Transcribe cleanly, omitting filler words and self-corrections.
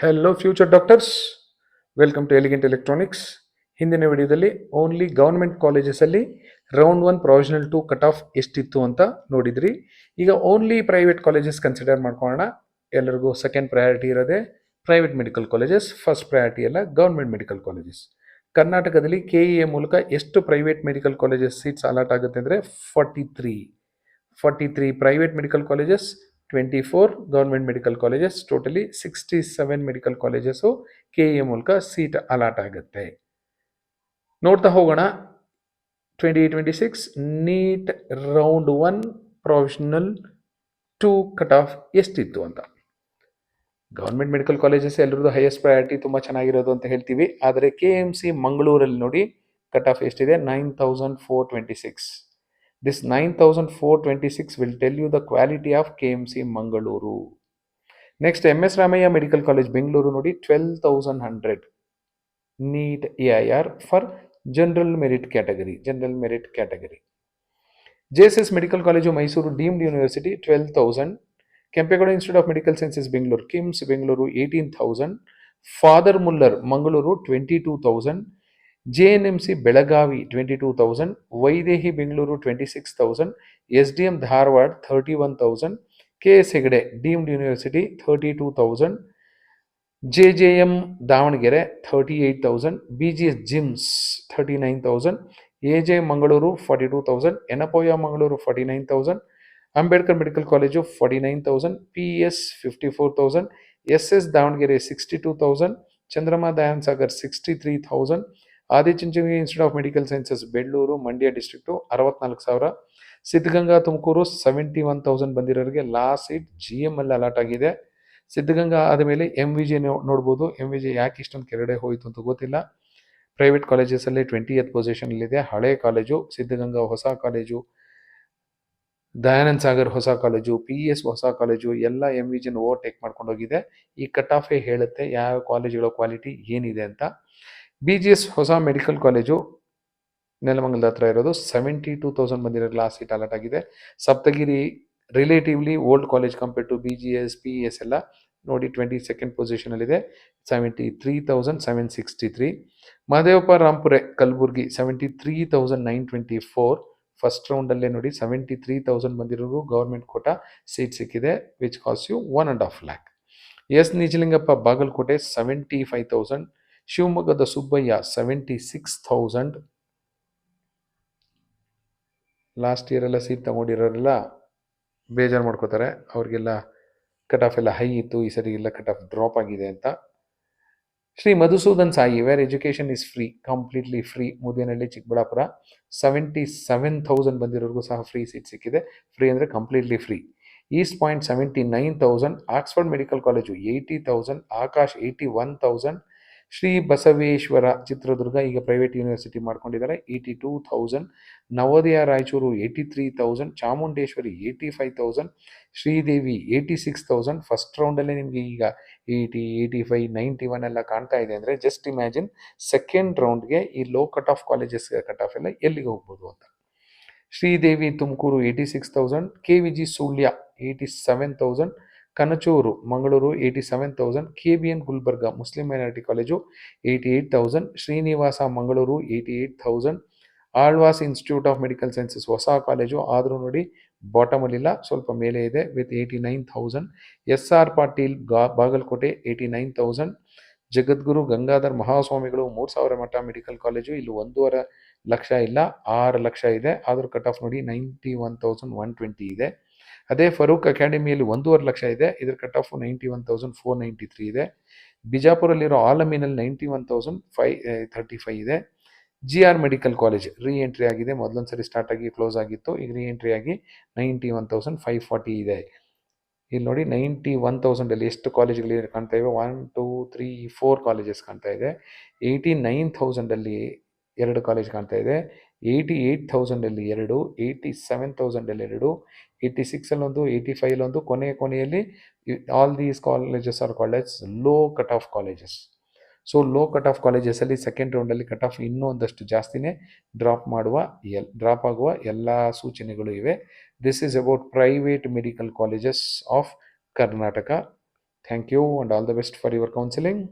Hello future doctors, welcome to elegant electronics. ಹಿಂದಿನ ವಿಡಿಯೋದಲ್ಲಿ only government ಕಾಲೇಜಸಲ್ಲಿ ರೌಂಡ್ 1 ಪ್ರೊವಿಷನಲ್ 2 ಕಟ್ ಆಫ್ ಎಷ್ಟಿತ್ತು ಅಂತ ನೋಡಿದ್ರಿ. ಈಗ ಓನ್ಲಿ ಪ್ರೈವೇಟ್ ಕಾಲೇಜಸ್ ಕನ್ಸಿಡರ್ ಮಾಡ್ಕೊಳ್ಳೋಣ. ಎಲ್ಲರಿಗೂ ಸೆಕೆಂಡ್ ಪ್ರಯಾರಿಟಿ ಇರೋದೇ private medical colleges, first priority ಎಲ್ಲ ಗೌರ್ಮೆಂಟ್ ಮೆಡಿಕಲ್ ಕಾಲೇಜಸ್. ಕರ್ನಾಟಕದಲ್ಲಿ KEA ಮೂಲಕ ಎಷ್ಟು private medical colleges seats allot ಆಗುತ್ತೆ ಅಂದರೆ 43 private medical colleges, 24 government medical colleges, totally 67 medical colleges KEA ಮೂಲಕ ಸೀಟ್ ಅಲಾಟ್ ಆಗುತ್ತೆ. ನೋಡ್ತಾ ಹೋಗೋಣ. 2026 NEET round 1 provisional 2 cut off ಎಷ್ಟಿತ್ತು ಅಂತ. ಗೌರ್ಮೆಂಟ್ ಮೆಡಿಕಲ್ ಕಾಲೇಜಸ್ ಎಲ್ಲರದ್ದು ಹೈಯೆಸ್ಟ್ ಪ್ರಯಾರಿಟಿ, ತುಂಬ ಚೆನ್ನಾಗಿರೋದು ಅಂತ ಹೇಳ್ತೀವಿ. ಆದರೆ KMC ಮಂಗಳೂರಲ್ಲಿ ನೋಡಿ ಕಟ್ ಆಫ್ ಎಷ್ಟಿದೆ, 9426. This 9426 will tell you the quality of KMC Mangaluru. Next, MS Ramaya Medical College Bengaluru nodi 12,100 NEET AIR for general merit category. JSS Medical College of Mysuru Deemed University 12,000. Kempegowda Institute of Medical Sciences Bengaluru, KIMS Bengaluru 18,000. Father Muller Mangaluru 22,000. JNMC Belagavi 22,000, Vaidehi Bengaluru 26,000, SDM Dharwad 31,000, KS Hegde Deemed University 32,000, JJM Davangere 38,000, BGS Gyms 39,000, AJ Mangaluru 42,000, Enapoya Mangaluru 49,000, Ambedkar Medical College of 49,000, PES 54,000, SS Davangere 62,000, Chandrama Dayan Sagar 63,000, Adichunchanagiri institute of medical sciences Bellur Mandya district 64,000. Siddaganga Tumakuru 71,000 ಬಂದಿರೋರಿಗೆ last seat GM ಅಲ್ಲಿ allot ಆಗಿದೆ. ಸಿದ್ಧಗಂಗಾ ಆದಮೇಲೆ MVJ ನೋಡ್ಬೋದು. MVJ ಯಾಕೆ ಇಷ್ಟೊಂದು ಕೆಳಗಡೆ ಹೋಯಿತು ಅಂತ ಗೊತ್ತಿಲ್ಲ. ಪ್ರೈವೇಟ್ ಕಾಲೇಜಸಲ್ಲಿ 20th ಪೊಸಿಷನಲ್ಲಿದೆ. ಹಳೆ ಕಾಲೇಜು ಸಿದ್ಧಗಂಗಾ ಹೊಸ ಕಾಲೇಜು, ದಯಾನಂದ್ ಸಾಗರ್ ಹೊಸ ಕಾಲೇಜು, PES ಹೊಸ ಕಾಲೇಜು ಎಲ್ಲ MVJನ ಓವರ್ಟೇಕ್ ಮಾಡ್ಕೊಂಡು ಹೋಗಿದೆ. ಈ ಕಟ್ ಆಫೇ ಹೇಳುತ್ತೆ ಯಾವ ಕಾಲೇಜುಗಳ ಕ್ವಾಲಿಟಿ ಏನಿದೆ ಅಂತ. BGS ಹೊಸ ಮೆಡಿಕಲ್ ಕಾಲೇಜು ನೆಲಮಂಗಲದ ಹತ್ರ ಇರೋದು 72,000 ಬಂದಿರೋ ಲಾಸ್ಟ್ ಸೀಟ್ ಅಲಾಟ್ ಆಗಿದೆ. Saptagiri relatively old college compare to BGS PES ಎಲ್ಲ ನೋಡಿ 22nd ಪೊಸಿಷನಲ್ಲಿದೆ, 73,763. ಮಹದೇವಪ್ಪ ರಾಂಪುರೆ ಕಲಬುರ್ಗಿ 73,924. ಫಸ್ಟ್ ರೌಂಡಲ್ಲೇ ನೋಡಿ 73,000 ಬಂದಿರೋರು ಗೌರ್ಮೆಂಟ್ ಕೋಟಾ ಸೀಟ್ ಸಿಕ್ಕಿದೆ, which cost you 1.5 lakh. S Nijalingappa Bagalkote 75,000. ಶಿವಮೊಗ್ಗದ ಸುಬ್ಬಯ್ಯ 76,000. ಲಾಸ್ಟ್ ಇಯರ್ ಎಲ್ಲ ಸೀಟ್ ತಗೊಂಡಿರೋರೆಲ್ಲ ಬೇಜಾರು ಮಾಡ್ಕೋತಾರೆ, ಅವ್ರಿಗೆಲ್ಲ ಕಟ್ ಆಫ್ ಎಲ್ಲ ಹೈ ಇತ್ತು, ಈ ಸರಿ ಎಲ್ಲ ಕಟ್ ಆಫ್ ಡ್ರಾಪ್ ಆಗಿದೆ ಅಂತ. Shri Madhusudan Sai where education is free, completely free, Muddenahalli Chikkaballapura 77,000 ಬಂದಿರೋರಿಗೂ ಸಹ ಫ್ರೀ ಸೀಟ್ ಸಿಕ್ಕಿದೆ. ಫ್ರೀ ಅಂದರೆ completely free. East point 79,000. Oxford medical college 80,000. Akash 81,000. Shri Basaveshwara Chitradurga ಈಗ ಪ್ರೈವೇಟ್ ಯೂನಿವರ್ಸಿಟಿ ಮಾಡ್ಕೊಂಡಿದ್ದಾರೆ, 82,000. ನವೋದಯ ರಾಯಚೂರು 83,000. ಚಾಮುಂಡೇಶ್ವರಿ 85,000. ಶ್ರೀದೇವಿ 86,000. ಫಸ್ಟ್ ರೌಂಡಲ್ಲೇ ನಿಮಗೆ ಈಗ 80, 85, 91 ಎಲ್ಲ ಕಾಣ್ತಾ ಇದೆ ಅಂದರೆ ಜಸ್ಟ್ ಇಮ್ಯಾಜಿನ್ ಸೆಕೆಂಡ್ ರೌಂಡ್ಗೆ ಈ low cut off colleges cut off ಎಲ್ಲ ಎಲ್ಲಿಗೆ ಹೋಗ್ಬೋದು ಅಂತ. Sridevi Tumakuru 86,000. KVG Sullia 87,000. Kanachur Mangaluru 87,000. KBN Gulbarga Muslim minority college 88,000. Srinivasa Mangaluru 88,000. Alva's institute of medical sciences ಹೊಸ ಕಾಲೇಜು, ಆದರೂ ನೋಡಿ ಬಾಟಮಲ್ಲಿಲ್ಲ, ಸ್ವಲ್ಪ ಮೇಲೆ ಇದೆ, ವಿತ್ 89,000. SR ಪಾಟೀಲ್ ಬಾಗಲಕೋಟೆ 89,000. ಜಗದ್ಗುರು ಗಂಗಾಧರ್ ಮಹಾಸ್ವಾಮಿಗಳು 3,000 ಮಠ ಮೆಡಿಕಲ್ ಕಾಲೇಜು, ಇಲ್ಲಿ 1.5 ಲಕ್ಷ ಇಲ್ಲ, 6 ಲಕ್ಷ ಇದೆ, ಆದರೂ ಕಟ್ ಆಫ್ ನೋಡಿ 91,120 ಇದೆ. ಅದೇ ಫರೂಕ್ ಅಕಾಡೆಮಿಯಲ್ಲಿ 1.5 ಲಕ್ಷ ಇದೆ, ಇದರ ಕಟ್ ಆಫ್ 91,493 ಇದೆ. ಬಿಜಾಪುರಲ್ಲಿರೋ ಆಲಮೀನಲ್ಲಿ 91,535 ಇದೆ. GR ಮೆಡಿಕಲ್ ಕಾಲೇಜ್ ರೀ ಎಂಟ್ರಿ ಆಗಿದೆ, ಮೊದಲೊಂದು ಸರಿ ಸ್ಟಾರ್ಟ್ ಆಗಿ ಕ್ಲೋಸ್ ಆಗಿತ್ತು, ಈಗ ರೀ ಎಂಟ್ರಿ ಆಗಿ 91,540 ಇದೆ. ಇಲ್ಲಿ ನೋಡಿ 91,000ಅಲ್ಲಿ ಎಷ್ಟು ಕಾಲೇಜ್ಗಳು ಕಾಣ್ತಾ ಇವೆ, 1 2 3 4 ಕಾಲೇಜಸ್ ಕಾಣ್ತಾ ಇದೆ. 89,000ಅಲ್ಲಿ 2 ಕಾಲೇಜ್ ಕಾಣ್ತಾ ಇದೆ, 88,000ಅಲ್ಲಿ 2, 87,000ಅಲ್ಲಿ 2, 86ಅಲ್ಲೊಂದು, 85ಅಲ್ಲೊಂದು, ಕೊನೆಯಲ್ಲಿ all these colleges are called as low cut off colleges. So low cut off ಕಾಲೇಜಸಲ್ಲಿ ಸೆಕೆಂಡ್ ರೌಂಡಲ್ಲಿ ಕಟ್ ಆಫ್ ಇನ್ನೂ ಒಂದಷ್ಟು ಜಾಸ್ತಿನೇ ಡ್ರಾಪ್ ಆಗುವ ಎಲ್ಲ ಸೂಚನೆಗಳು ಇವೆ. This is about private medical colleges of Karnataka. Thank you and all the best for your counselling.